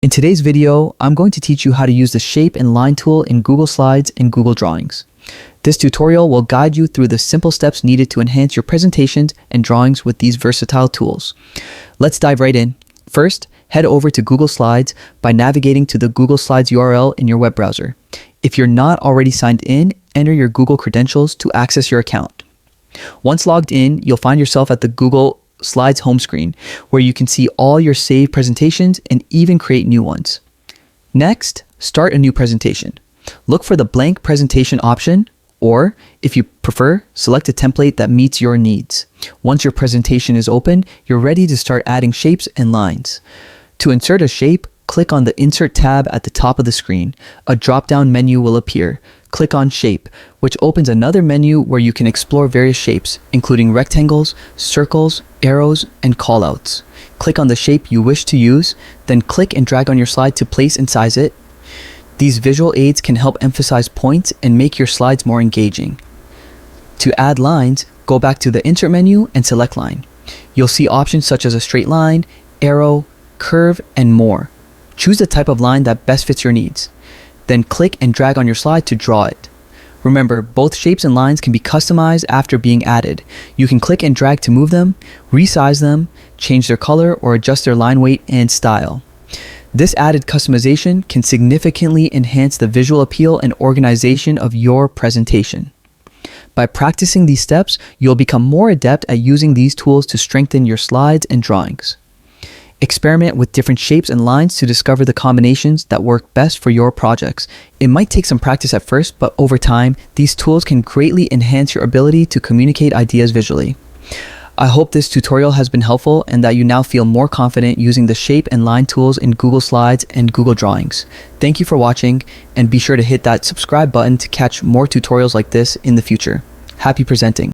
In today's video, I'm going to teach you how to use the Shape and Line tool in Google Slides and Google Drawings. This tutorial will guide you through the simple steps needed to enhance your presentations and drawings with these versatile tools. Let's dive right in. First, head over to Google Slides by navigating to the Google Slides URL in your web browser. If you're not already signed in, enter your Google credentials to access your account. Once logged in, you'll find yourself at the Google Slides home screen, where you can see all your saved presentations and even create new ones. Next, start a new presentation. Look for the blank presentation option, or if you prefer, select a template that meets your needs. Once your presentation is open, you're ready to start adding shapes and lines. To insert a shape, click on the Insert tab at the top of the screen. A drop-down menu will appear. Click on Shape, which opens another menu where you can explore various shapes, including rectangles, circles, arrows, and callouts. Click on the shape you wish to use, then click and drag on your slide to place and size it. These visual aids can help emphasize points and make your slides more engaging. To add lines, go back to the Insert menu and select Line. You'll see options such as a straight line, arrow, curve, and more. Choose the type of line that best fits your needs. Then click and drag on your slide to draw it. Remember, both shapes and lines can be customized after being added. You can click and drag to move them, resize them, change their color, or adjust their line weight and style. This added customization can significantly enhance the visual appeal and organization of your presentation. By practicing these steps, you'll become more adept at using these tools to strengthen your slides and drawings. Experiment with different shapes and lines to discover the combinations that work best for your projects. It might take some practice at first, but over time, these tools can greatly enhance your ability to communicate ideas visually. I hope this tutorial has been helpful and that you now feel more confident using the shape and line tools in Google Slides and Google Drawings. Thank you for watching, and be sure to hit that subscribe button to catch more tutorials like this in the future. Happy presenting!